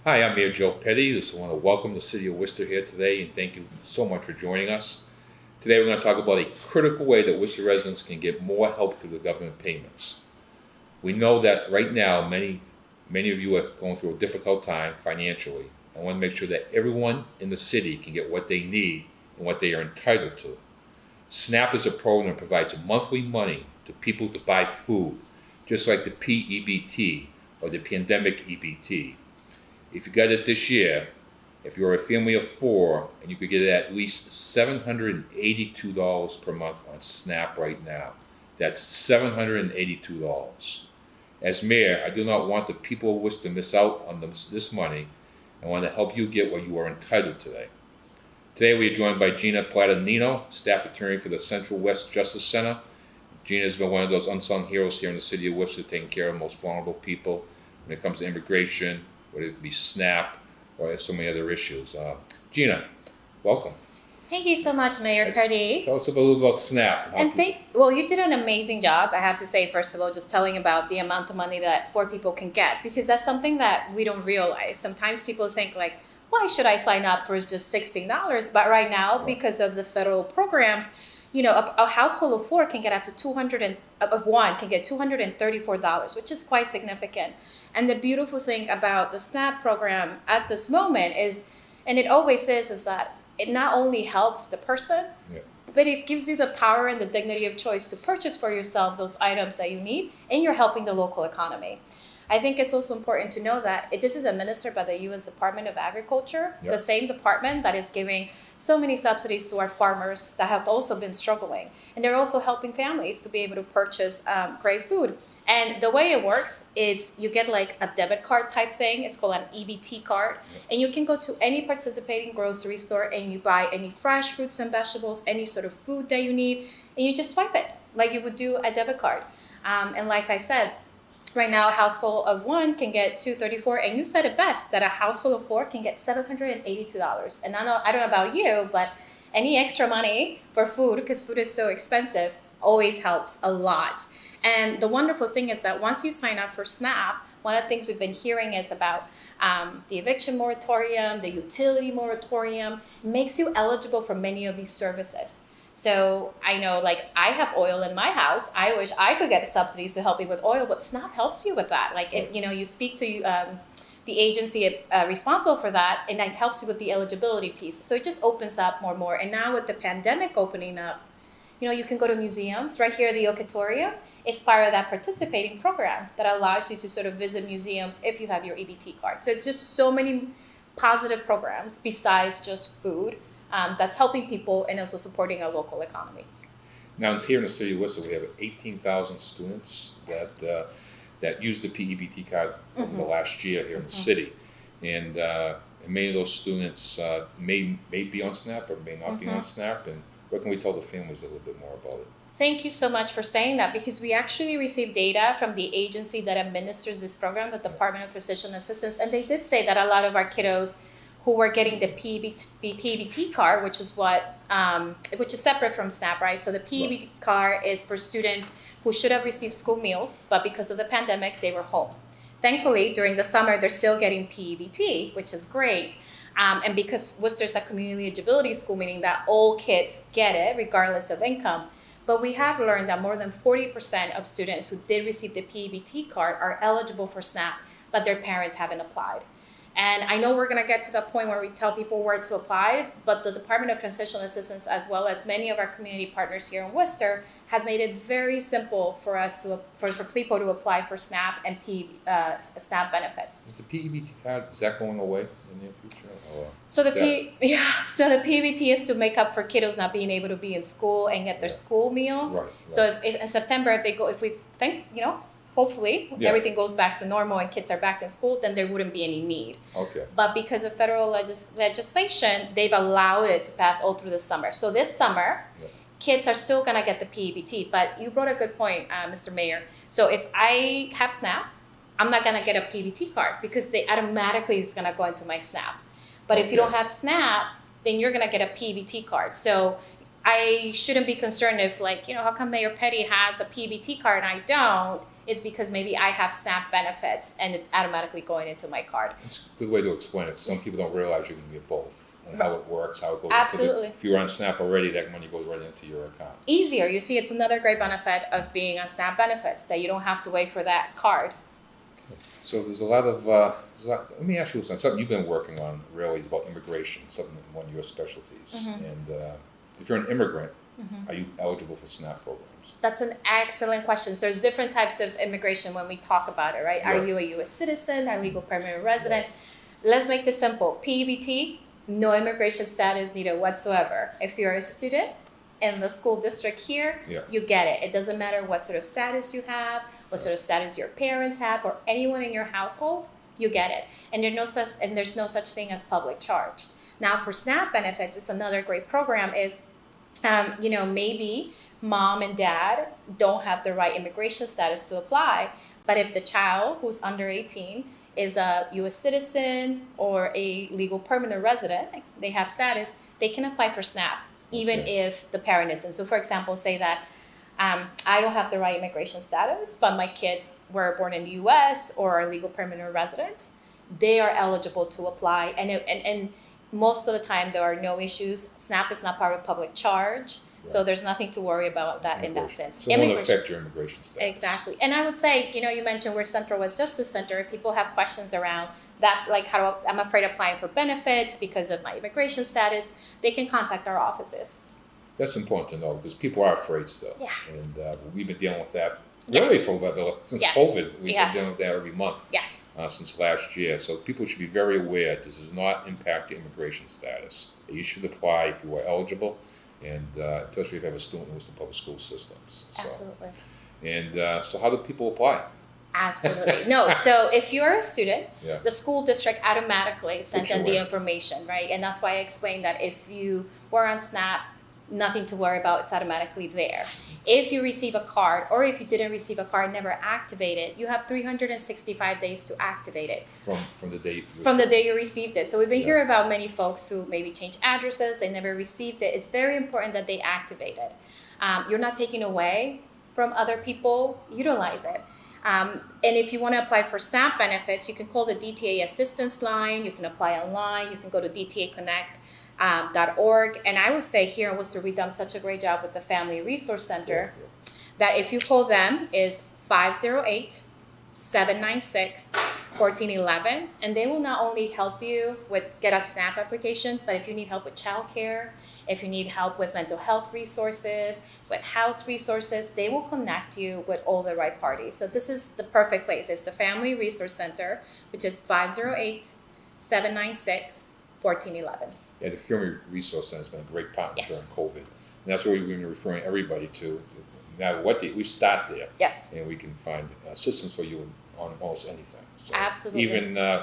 Hi, I'm Mayor Joe Petty. Just want to welcome the City of Worcester here today and thank you so much for joining us. Today we're going to talk about a critical way that Worcester residents can get more help through the government payments. We know that right now many of you are going through a difficult time financially. I want to make sure that everyone in the city can get what they need and what they are entitled to. SNAP is a program that provides monthly money to people to buy food, just like the PEBT or the pandemic EBT. If you got it this year, if you're a family of four, and you could get at least $782 per month on SNAP right now. That's $782. As mayor, I do not want the people of Worcester to miss out on this money. I want to help you get what you are entitled to today. Today we are joined by Gina Platanino, staff attorney for the Central West Justice Center. Gina has been one of those unsung heroes here in the city of Worcester, taking care of the most vulnerable people when it comes to immigration, whether it could be SNAP or so many other issues. Gina, welcome. Thank you so much, Mayor Petty. Tell us a little about SNAP. Well, you did an amazing job, I have to say, first of all, just telling about the amount of money that four people can get, because that's something that we don't realize. Sometimes people think like, why should I sign up for just $16? But right now, because of the federal programs, you know, a household of four can get up to $234, which is quite significant. And the beautiful thing about the SNAP program at this moment is, and it always is that it not only helps the person, but it gives you the power and the dignity of choice to purchase for yourself those items that you need, and you're helping the local economy. I think it's also important to know that this is administered by the U.S. Department of Agriculture, the same department that is giving so many subsidies to our farmers that have also been struggling. And they're also helping families to be able to purchase great food. And the way it works is you get like a debit card type thing. It's called an EBT card. And you can go to any participating grocery store and you buy any fresh fruits and vegetables, any sort of food that you need, and you just swipe it like you would do a debit card. And like I said, right now, a household of one can get $234, and you said it best, that a household of four can get $782. And I don't know about you, but any extra money for food, because food is so expensive, always helps a lot. And the wonderful thing is that once you sign up for SNAP, one of the things we've been hearing is about the eviction moratorium, the utility moratorium, makes you eligible for many of these services. So I know, like, I have oil in my house. I wish I could get subsidies to help me with oil, but SNAP helps you with that. Like, you speak to the agency responsible for that, and that helps you with the eligibility piece. So it just opens up more and more. And now with the pandemic opening up, you can go to museums. Right here, the Ocatorium is part of that participating program that allows you to sort of visit museums if you have your EBT card. So it's just so many positive programs besides just food. That's helping people and also supporting our local economy. Now, here in the city of Worcester, we have 18,000 students that use the PEBT card over the last year here in the city. And many of those students may be on SNAP or may not be on SNAP. And what can we tell the families a little bit more about it? Thank you so much for saying that, because we actually received data from the agency that administers this program, the Department of Physician Assistance, and they did say that a lot of our kiddos who were getting the PEBT card, which is separate from SNAP, right? So the PEBT card is for students who should have received school meals, but because of the pandemic, they were home. Thankfully, during the summer, they're still getting PEBT, which is great. And because Worcester's a community eligibility school, meaning that all kids get it, regardless of income. But we have learned that more than 40% of students who did receive the PEBT card are eligible for SNAP, but their parents haven't applied. And I know we're going to get to the point where we tell people where to apply, but the Department of Transitional Assistance, as well as many of our community partners here in Worcester, have made it very simple for us for people to apply for SNAP and SNAP benefits. Is the PEBT card, is that going away in the near future? So the PEBT is to make up for kiddos not being able to be in school and get their school meals. Right. So if in September, hopefully everything goes back to normal and kids are back in school, then there wouldn't be any need. Okay. But because of federal legislation, they've allowed it to pass all through the summer. So this summer, kids are still going to get the PEBT. But you brought a good point, Mr. Mayor. So if I have SNAP, I'm not going to get a PEBT card because they automatically is going to go into my SNAP. But if you don't have SNAP, then you're going to get a PEBT card. So I shouldn't be concerned if, how come Mayor Petty has a PEBT card and I don't? it's because maybe I have SNAP benefits and it's automatically going into my card. It's a good way to explain it. Some people don't realize you can get both and how it works, how it goes. Absolutely. If you're on SNAP already, that money goes right into your account. Easier. You see, it's another great benefit of being on SNAP benefits, that you don't have to wait for that card. So there's a lot of, let me ask you something you've been working on really is about immigration, something one of your specialties. And if you're an immigrant, are you eligible for SNAP programs? That's an excellent question. So there's different types of immigration when we talk about it, right? Are you a U.S. citizen? Are legal permanent resident? Let's make this simple. PEBT, no immigration status needed whatsoever. If you're a student in the school district here, you get it. It doesn't matter what sort of status you have, what sort of status your parents have, or anyone in your household, you get it. And there's no such thing as public charge. Now for SNAP benefits, it's another great program is, maybe mom and dad don't have the right immigration status to apply, but if the child who's under 18 is a U.S. citizen or a legal permanent resident, they have status, they can apply for SNAP, even if the parent isn't. So for example, say that I don't have the right immigration status, but my kids were born in the U.S. or are legal permanent residents, they are eligible to apply. And most of the time, there are no issues. SNAP is not part of public charge, so there's nothing to worry about that in that sense. So it won't affect your immigration status. Exactly. And I would say, you mentioned we're Central West Justice Center. If people have questions around that, like I'm afraid of applying for benefits because of my immigration status, they can contact our offices. That's important to know because people are afraid still. Yeah. And we've been dealing with that really since COVID. We've been dealing with that every month. Yes. Since last year. So people should be very aware this does not impact your immigration status. You should apply if you are eligible, and especially if you have a student in the public school systems. So. Absolutely. And so how do people apply? Absolutely. No, so if you're a student, the school district automatically sends in the information, right? And that's why I explained that if you were on SNAP, nothing to worry about, it's automatically there. If you receive a card, or if you didn't receive a card, never activated, you have 365 days to activate it. From the day you received it. So we've been hearing about many folks who maybe changed addresses, they never received it. It's very important that they activate it. You're not taking away from other people, utilize it. And if you want to apply for SNAP benefits, you can call the DTA assistance line, you can apply online, you can go to DTAconnect.org. And I would say here in Worcester, we've done such a great job with the Family Resource Center that if you call them is 508-796-1411, and they will not only help you get a SNAP application, but if you need help with childcare, if you need help with mental health resources, with house resources, they will connect you with all the right parties. So this is the perfect place. It's the Family Resource Center, which is 508-796-1411. Yeah, the Family Resource Center has been a great partner during COVID. And that's what we've been referring everybody to. Now, we start there. Yes. And we can find assistance for you on almost anything. So absolutely.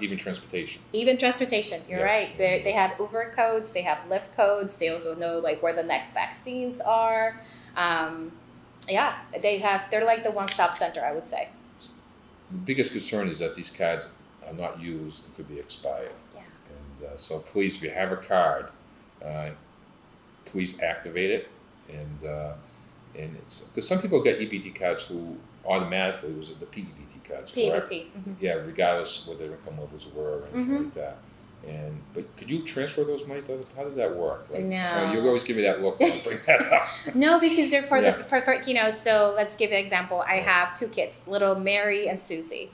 Even transportation. Even transportation, you're right. They have Uber codes, they have Lyft codes, they also know where the next vaccines are. They're like the one-stop center, I would say. The biggest concern is that these cards are not used and could be expired. Yeah. And so please, if you have a card, please activate it. And because some people get EBT cards who automatically was the PEBT cards, correct? Mm-hmm. Yeah, regardless what their income levels were or anything like that. But could you transfer those money to how did that work? No. You always give me that look when I bring that up. No, because they're for so let's give an example. I have two kids, little Mary and Susie.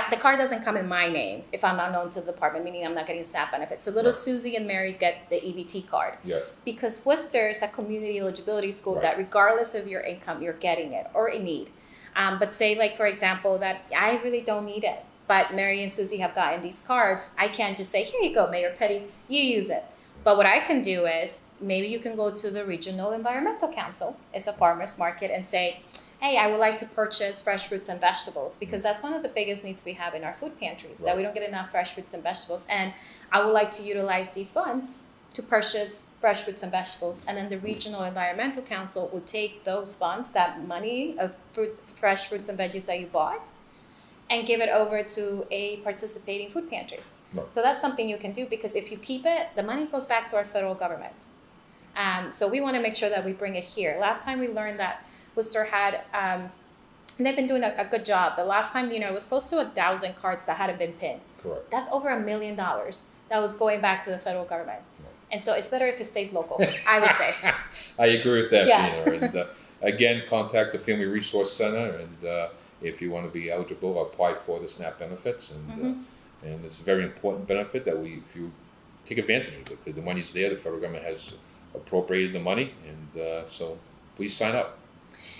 The card doesn't come in my name if I'm unknown to the department, meaning I'm not getting SNAP benefits. So little Susie and Mary get the EBT card. Yeah. Because Worcester is a community eligibility school that regardless of your income, you're getting it or in need. But say for example, that I really don't need it, but Mary and Susie have gotten these cards. I can't just say, here you go, Mayor Petty, you use it. But what I can do is maybe you can go to the Regional Environmental Council, it's a farmer's market, and say, hey, I would like to purchase fresh fruits and vegetables because that's one of the biggest needs we have in our food pantries, that we don't get enough fresh fruits and vegetables. And I would like to utilize these funds to purchase fresh fruits and vegetables. And then the Regional Environmental Council will take those funds, that money of fresh fruits and veggies that you bought, and give it over to a participating food pantry. Right. So that's something you can do because if you keep it, the money goes back to our federal government. So we want to make sure that we bring it here. Last time we learned that Worcester had And they've been doing a good job. The last time, it was close to 1,000 cards that hadn't been pinned. Correct. That's over $1 million that was going back to the federal government. Right. And so it's better if it stays local, I would say. I agree with that, Yeah. Gina. And again, contact the Family Resource Center, and if you want to be eligible, apply for the SNAP benefits. And it's a very important benefit that if you take advantage of it, because the money's there, the federal government has appropriated the money, and so please sign up.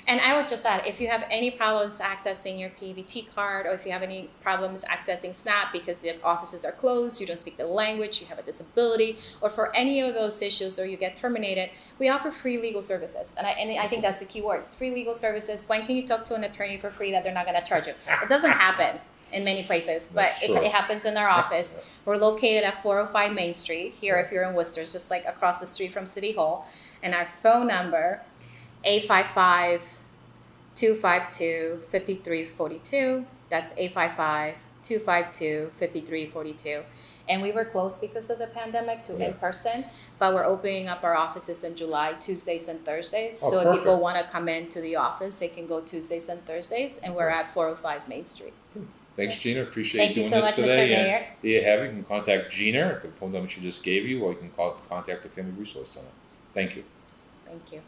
And I would just add, if you have any problems accessing your PBT card, or if you have any problems accessing SNAP because the offices are closed, you don't speak the language, you have a disability, or for any of those issues, or you get terminated, we offer free legal services. And I think that's the key word, free legal services. When can you talk to an attorney for free that they're not going to charge you? It doesn't happen in many places, but it happens in our office. We're located at 405 Main Street. Here, if you're in Worcester, it's just like across the street from City Hall. And our phone number, 855-252-5342. That's 855-252-5342. And we were closed because of the pandemic to in person, but we're opening up our offices in July, Tuesdays and Thursdays. Oh, so if perfect. people want to come into the office, they can go Tuesdays and Thursdays, and we're at 405 Main Street. Thanks, Gina. Appreciate Thank you you doing so this much, today. Mr. Mayor. And there you have it. You can contact Gina at the phone number she just gave you, or you can contact the Family Resource Center. Thank you. Thank you.